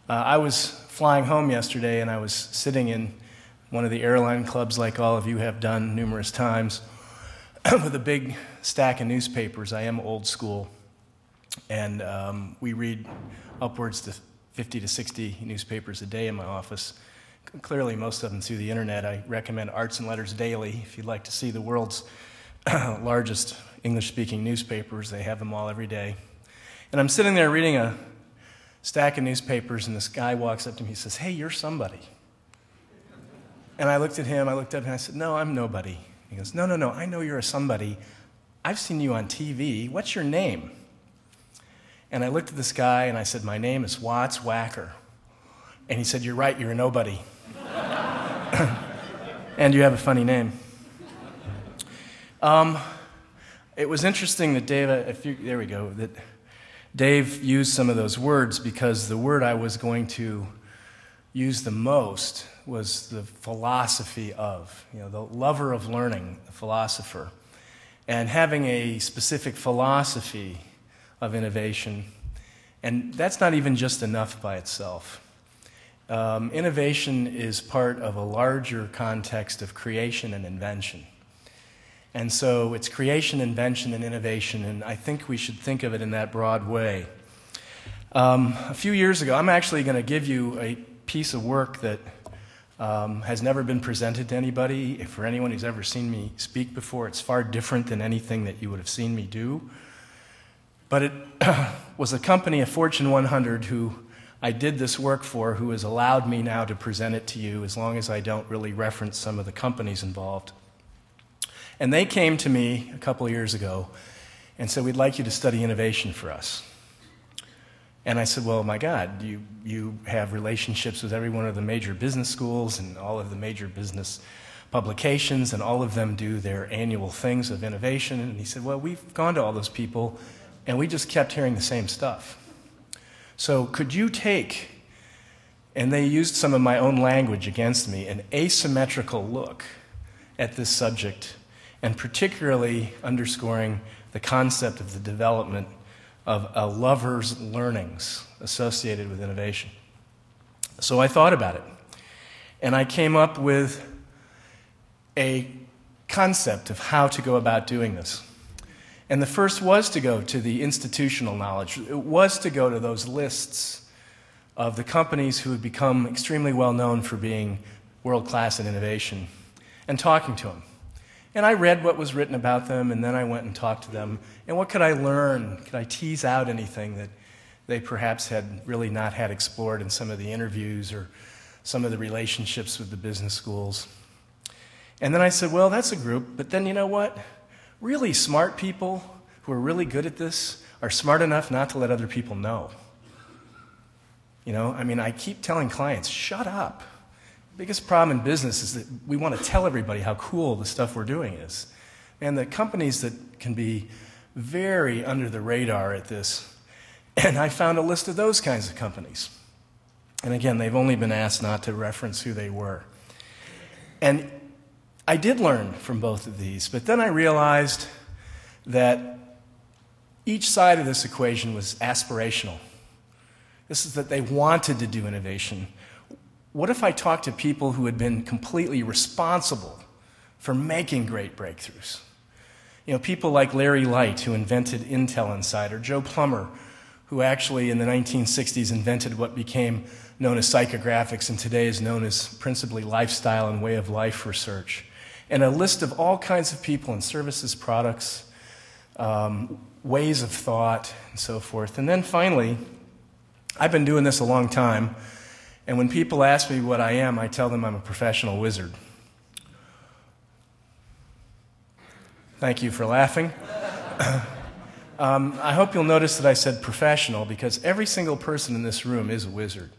I was flying home yesterday and I was sitting in one of the airline clubs like all of you have done numerous times with a big stack of newspapers. I am old school, and we read upwards to 50 to 60 newspapers a day in my office. Clearly most of them through the internet. I recommend Arts and Letters Daily if you'd like to see the world's largest English-speaking newspapers. They have them all every day. And I'm sitting there reading a stack of newspapers, and this guy walks up to me and says, "Hey, you're somebody." And I looked at him, I looked up, and I said, "No, I'm nobody." He goes, No, I know you're a somebody. I've seen you on TV. What's your name?" And I looked at this guy, and I said, "My name is Wacker." And he said, "You're right, you're a nobody." And you have a funny name. It was interesting that Dave used some of those words, because the word I was going to use the most was the philosophy of, the lover of learning, the philosopher. And having a specific philosophy of innovation, and that's not even just enough by itself. Innovation is part of a larger context of creation and invention. And so it's creation, invention, and innovation, and I think we should think of it in that broad way. A few years ago, I'm actually going to give you a piece of work that has never been presented to anybody. For anyone who's ever seen me speak before, it's far different than anything that you would have seen me do. But it was a company, a Fortune 100, who I did this work for, who has allowed me now to present it to you, as long as I don't really reference some of the companies involved. And they came to me a couple of years ago and said, "We'd like you to study innovation for us." And I said, "Well, my God, you have relationships with every one of the major business schools and all of the major business publications, and all of them do their annual things of innovation." And he said, "Well, we've gone to all those people, and we just kept hearing the same stuff. So could you take," and they used some of my own language against me, "an asymmetrical look at this subject, and particularly underscoring the concept of the development of a lover's learnings associated with innovation." So I thought about it, and I came up with a concept of how to go about doing this. And the first was to go to the institutional knowledge. It was to go to those lists of the companies who had become extremely well known for being world-class in innovation, and talking to them. And I read what was written about them, and then I went and talked to them. And what could I learn? Could I tease out anything that they perhaps had really not had explored in some of the interviews or some of the relationships with the business schools? And then I said, well, that's a group, but then you know what? Really smart people who are really good at this are smart enough not to let other people know. I keep telling clients, shut up. The biggest problem in business is that we want to tell everybody how cool the stuff we're doing is. And the companies that can be very under the radar at this, and I found a list of those kinds of companies. And again, they've only been asked not to reference who they were. And I did learn from both of these, but then I realized that each side of this equation was aspirational. This is that they wanted to do innovation. What if I talked to people who had been completely responsible for making great breakthroughs? People like Larry Light, who invented Intel Inside, or Joe Plummer, who actually in the 1960s invented what became known as psychographics and today is known as principally lifestyle and way of life research. And a list of all kinds of people in services, products, ways of thought, and so forth. And then finally, I've been doing this a long time, and when people ask me what I am, I tell them I'm a professional wizard. Thank you for laughing. I hope you'll notice that I said professional, because every single person in this room is a wizard.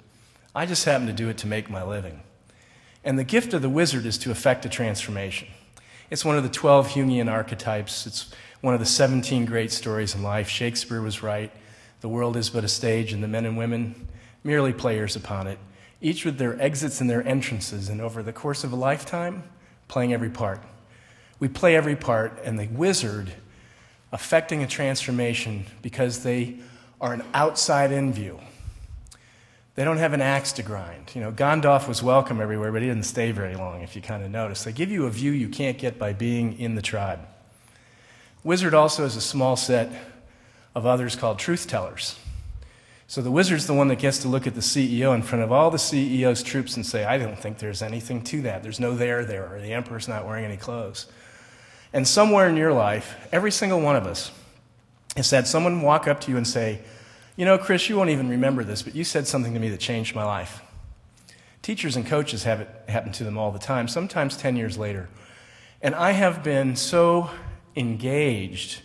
I just happen to do it to make my living. And the gift of the wizard is to effect a transformation. It's one of the 12 Jungian archetypes. It's one of the 17 great stories in life. Shakespeare was right. The world is but a stage, and the men and women merely players upon it, each with their exits and their entrances, and over the course of a lifetime, playing every part. We play every part, and the wizard affecting a transformation because they are an outside-in view. They don't have an axe to grind. You know, Gandalf was welcome everywhere, but he didn't stay very long, if you kind of notice. They give you a view you can't get by being in the tribe. Wizard also has a small set of others called truth tellers. So the wizard's the one that gets to look at the CEO in front of all the CEO's troops and say, I don't think there's anything to that. There's no there, or the emperor's not wearing any clothes. And somewhere in your life, every single one of us has had someone walk up to you and say, you know, Chris, you won't even remember this, but you said something to me that changed my life. Teachers and coaches have it happen to them all the time, sometimes 10 years later. And I have been so engaged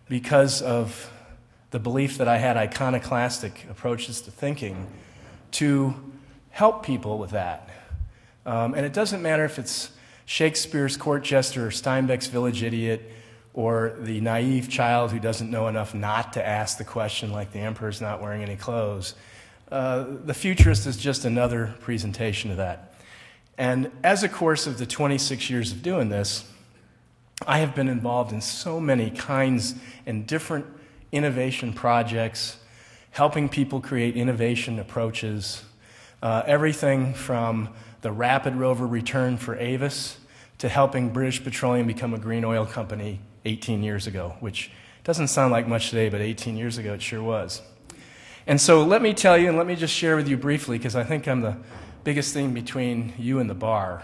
because of the belief that I had iconoclastic approaches to thinking to help people with that. And it doesn't matter if it's Shakespeare's court jester or Steinbeck's village idiot or the naive child who doesn't know enough not to ask the question like the emperor's not wearing any clothes. The futurist is just another presentation of that. And as a course of the 26 years of doing this, I have been involved in so many kinds and different innovation projects, helping people create innovation approaches, everything from the rapid rover return for Avis to helping British Petroleum become a green oil company 18 years ago, which doesn't sound like much today, but 18 years ago it sure was. And so let me tell you, and let me just share with you briefly, because I think I'm the biggest thing between you and the bar,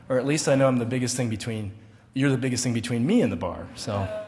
or at least I know I'm the biggest thing between, you're the biggest thing between me and the bar. So